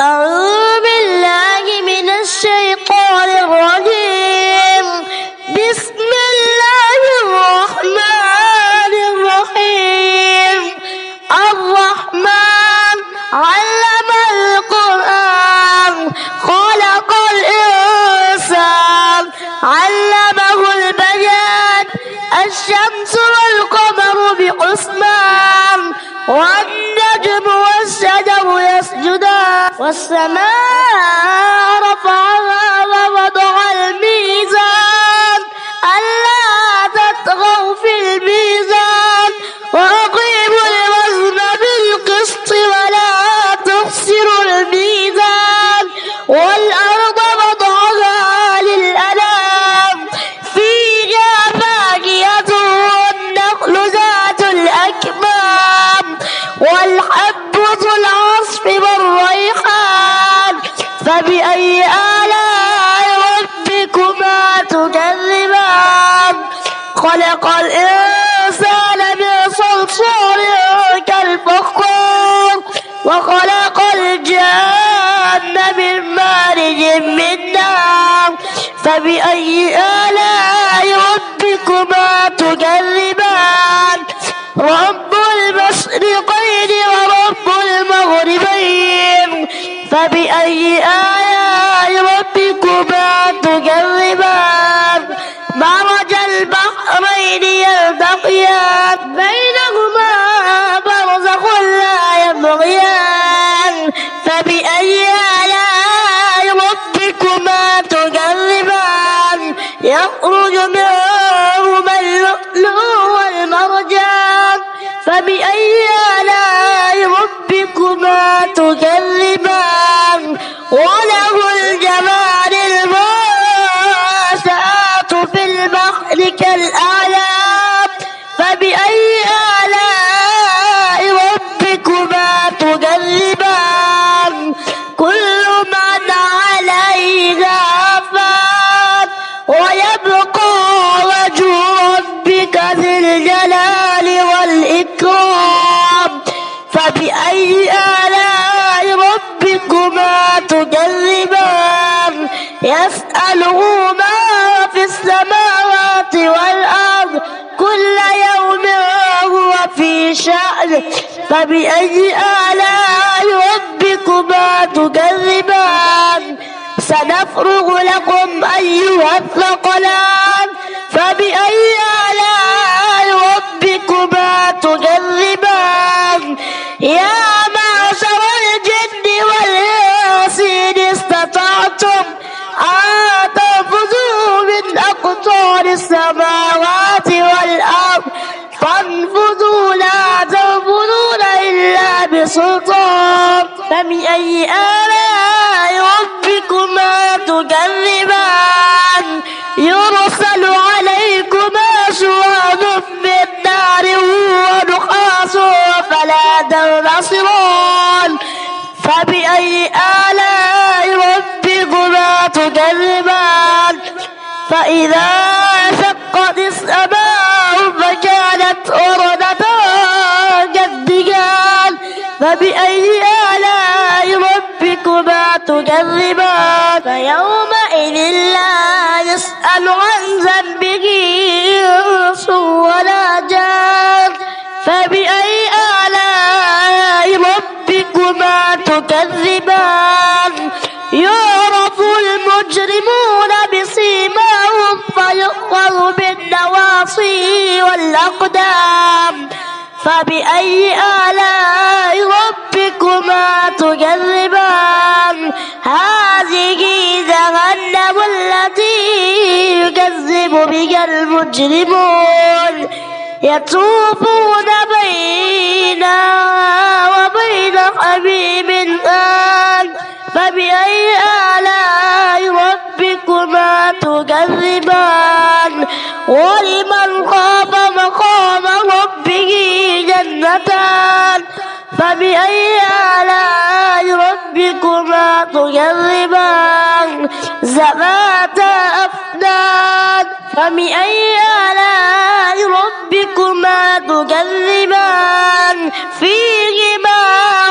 أعوذ بالله من الشيطان الرجيم. بسم الله الرحمن الرحيم. الرحمن علم القرآن خلق الإنسان علمه البيان. الشمس والقمر بحسبان والنجم والشجر يسجدان والسماء رفعها ووضع الميزان ألا تطغوا في الميزان وأقيموا الوزن بالقسط ولا تخسروا الميزان والأرض وضعها للأنام فيها فاكهة والنخل ذات الأكمام والحب ذو العصف والريحان فبأي آلاء ربكما تكذبان. خلق الإنسان من صلصال كالفخار وخلق الجان من مارج من نار فبأي آلاء ربكما تكذبان. رب المشرقين ورب المغربين فبأي آلاء ربكما تكذبان. مرج البحرين يلتقيان بينهما برزخ لا يبغيان فبأي آلاء ربكما تكذبان. يخرج منهما اللؤلؤ والمرجان فبأي آلاء ربكما تكذبان. وله الجوار المنشآت في البحر كالأعلام فبأي آلاء ربكما تكذبان. كل من عليها فان ويبقى وجه ربك ذي الجلال والإكرام فبأي آلاء ربكما تكذبان. يسأله ما في السماوات والأرض كل يوم هو في شأن فبأي آلاء ربكما تكذبان. سنفرغ لكم أيها الثقلان فبأي آلاء ربكما تكذبان. يا معشر الجن والإنس إن استطعتم أن تنفذوا من أقطار السماوات والأرض فانفذوا لا تنفذون إلا بسلطان فبأي آلاء ربكما تكذبان. يرسل عليكما شواظ من نار ونحاس فلا تنتصران فبأي آلاء ربكما تكذبان. فإذا شقت السماء فكانت وردة كالدجال فبأي آلاء ربكما تكذبان. فيومئذ لا يسأل عن ذنبه إنس ولا جان فبأي آلاء ربكما تكذبان. يعرف المجرمون بسيماهم فيؤخذ بالنواصي والأقدام فبأي آلاء ربكما تكذبان. هذه جهنم التي يكذب بها المجرمون يطوفون بينها وبين حميم آن فبأي آلاء ربكما تكذبان. ولمن خاف مقام ربه جنتان فبأي آلاء ربكما تكذبان. ذواتا أفنان فبأي آلاء ربكما تكذبان. فيهما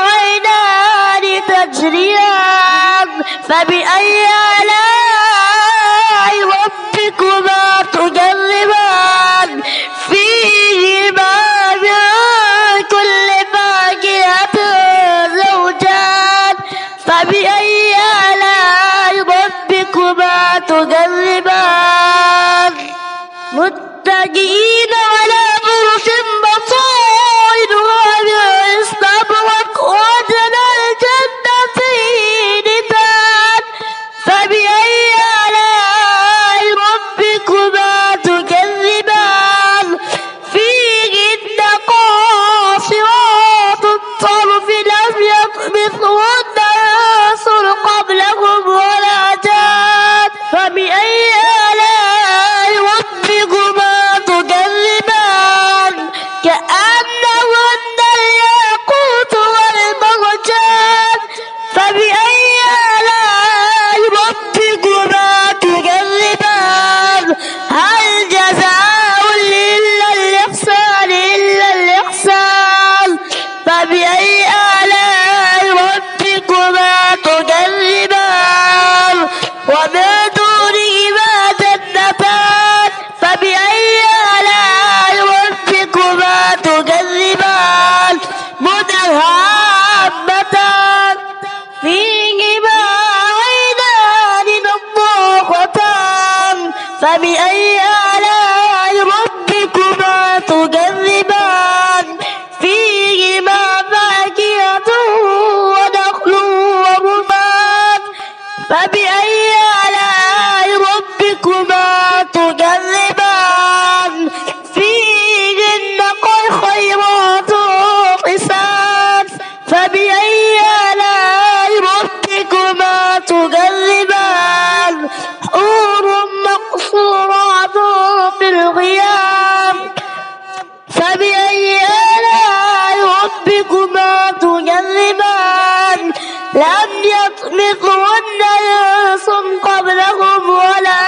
عينان تجريان تجريان فبأي آلاء ربكما تكذبان فيهما من كل فاكهة زوجان فبأي آلاء ربكما تكذبان متكئين على فرش بطائنها من استبرق وجنى الجنتين دان فبأي آلاء ربكما تكذبان فيهن قاصرات الطرف لم يطمثهن إنس قبلهم ولا جان فبأي آلاء ربكما تكذبان كأنهن الياقوت والمرجان فبأي آلاء ربكما تكذبان هل جزاء إلا الإحسان فبأي آلاء ربكما تكذبان ومن دونهما جنتان فبأي آلاء ربكما تكذبان مدهامتان فيهما عينان نضاختان فبأي آلاء ربكما تكذبان فيهما فاكهة ونخل ورمان فبأي آلاء ربكما تكذبان فيهن خيرات حسان فبأي آلاء ربكما تكذبان حور مقصورات في الخيام فبأي آلاء ربكما تكذبان لم يطمثهن إنس قبلهم ولا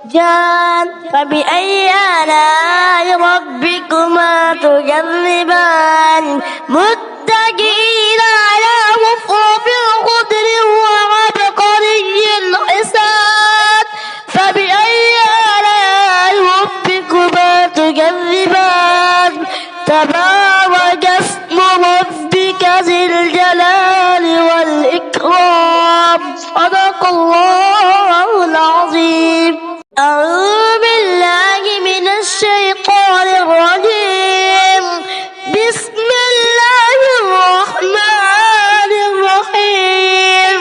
جان فبأي آلاء ربكما تكذبان متكئين على رفرف خضر وعبقري حسان فبأي آلاء ربكما تكذبان تبارك اسم ربك ذي الجلال والإكرام صدق الله العظيم أعوذ بالله من الشيطان الرجيم بسم الله الرحمن الرحيم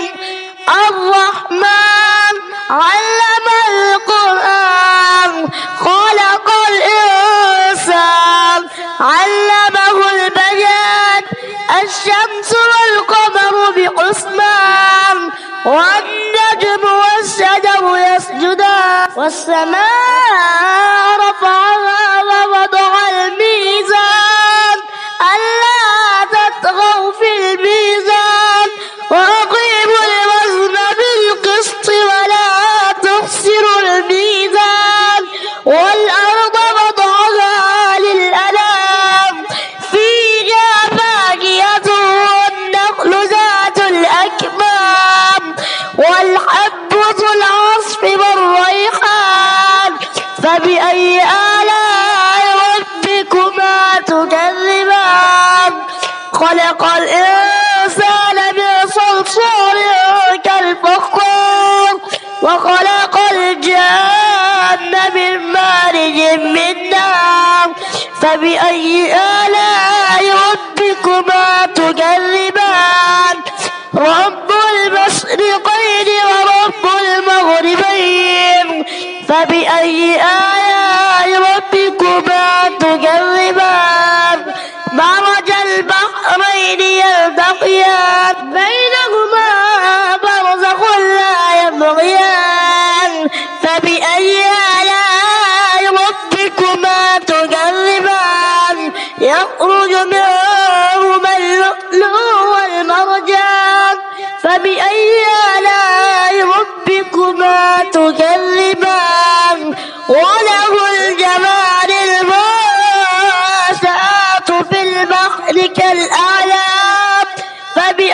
الرحمن علم القرآن خلق الإنسان علمه البيان الشمس والقمر بحسبان والنجم والشجر يسجدان والسماء رفعها ووضع الميزان ألا تطغوا في الميزان وأقيموا الوزن بالقسط ولا تخسروا الميزان والأرض وضعها للأنام فيها فاكهة والنخل ذات الأكمام والحب ذو العصف والريحان فبأي آلاء ربكما تكذبان خلق الإنسان من صلصال كالفخار وخلق الجن من مارج من نار فبأي آلاء ربكما تكذبان رب المشرقين ورب المغربين فبأي آلاء ربكما تكذبان مرج البحرين يلتقيان بينهما برزخ لا يبغيان فبأي آلاء ربكما تكذبان يخرج منهما اللؤلؤ والمرجان فبأي آلاء ربكما تكذبان وله الجوار الواسعات في البحر كالأعلام فبأي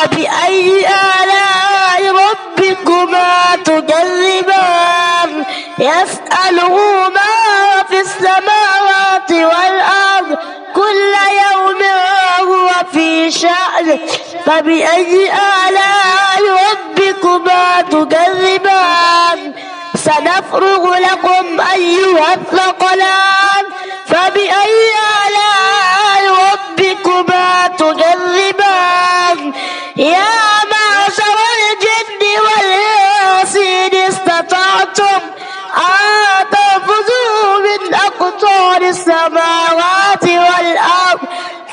فبأي آلاء ربكما تكذبان يسأله ما في السماوات والأرض كل يوم هو في شأن فبأي آلاء ربكما تكذبان سنفرغ لكم أيها الثقلان فبأي آلاء ربكما تكذبان يا معشر الجن والإنس إن استطعتم أن تنفذوا من أقطار السماوات والأرض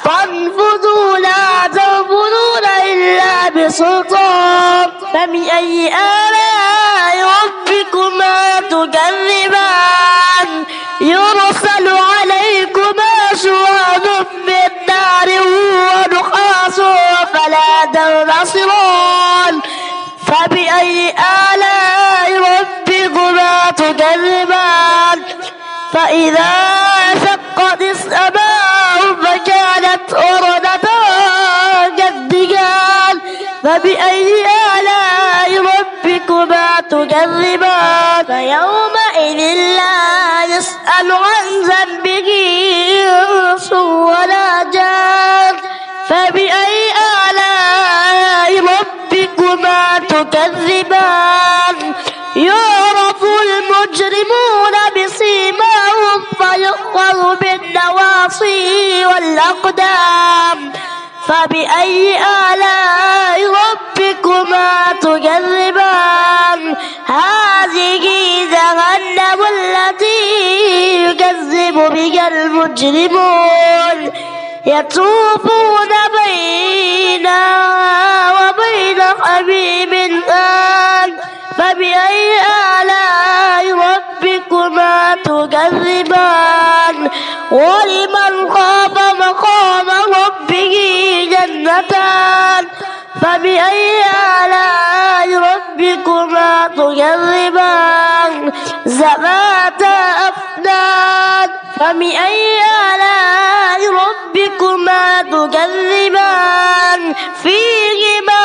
فانفذوا لا تنفذون إلا بسلطان فبأي آلاء ربكما تكذبان يرسل عليكما شواظ من نار ونحاس فلا تنتصران فبأي آلاء ربكما تكذبان فإذا شقت السماء فكانت وردة كالدجال فبأي آلاء ربكما تكذبان فيومئذ لا يسأل عن ذنبه إنس ولا جان فبأي آلاء ربكما تكذبان يعرف المجرمون بسيماهم فيؤخذ بالنواصي والأقدام فبأي آلاء ربكما تكذبان هذه جهنم التي يكذب بها المجرمون يطوفون بينها وبين حميم آن فبأي آلاء ربكما تكذبان ولمن خاف مقام ربه جنتان فبأي آلاء ربكما تكذبان ذواتا أفنان فبأي آلاء ربكما تكذبان فيهما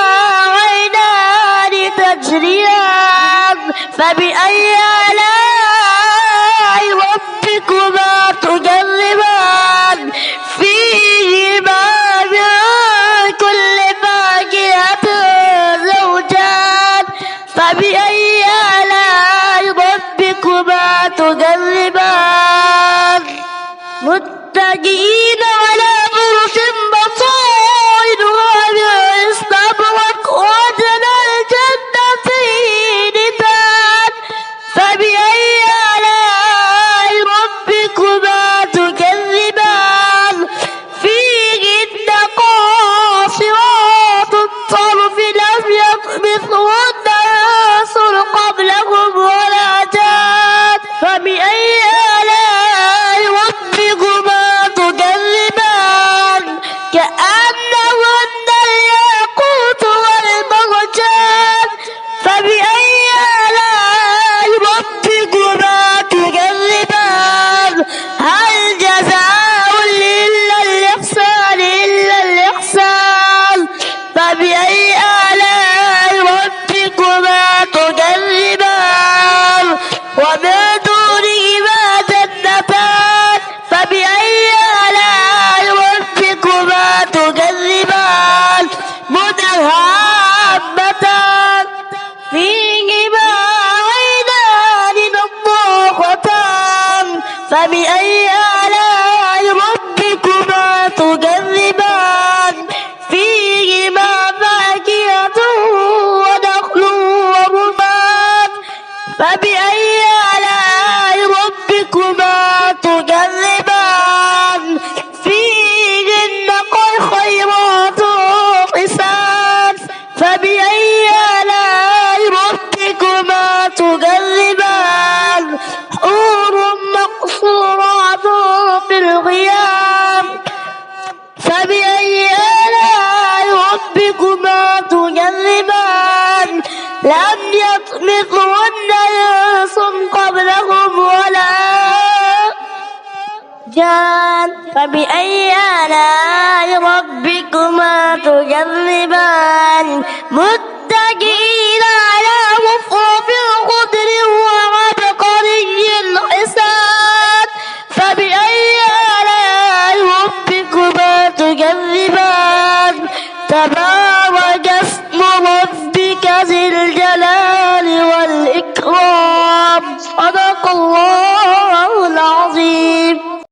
عينان تجريان فبأي آلاء ربكما تكذبان فيهما من كل فاكهة زوجان فبأي آلاء ربكما تكذبان متكئين على فرش بطائنها من استبرق وجنى الجنتين دان فبأي آلاء ربكما تكذبان فيهن قاصرات الطرف لم يطمثهن إنس قبلهم ولا جان فبأي آلاء ربكما تكذبان كأنهن الياقوت والمرجان فبأي آلاء ربكما تكذبان هل جزاء إلا الإحسان فبأي آلاء ربكما تكذبان ومن دونهما جنتان فبأي آلاء ربكما تكذبان مدهامتان فيهما عينان نضاختان فبأي آلاء ربكما تكذبان فيهما فاكهة ونخل ورمان فبأي آلاء ربكما تكذبان فيهن خيرات حسان فبأي آلاء ربكما تكذبان حور مقصورات شان فبأي آلاء ربكما تكذبان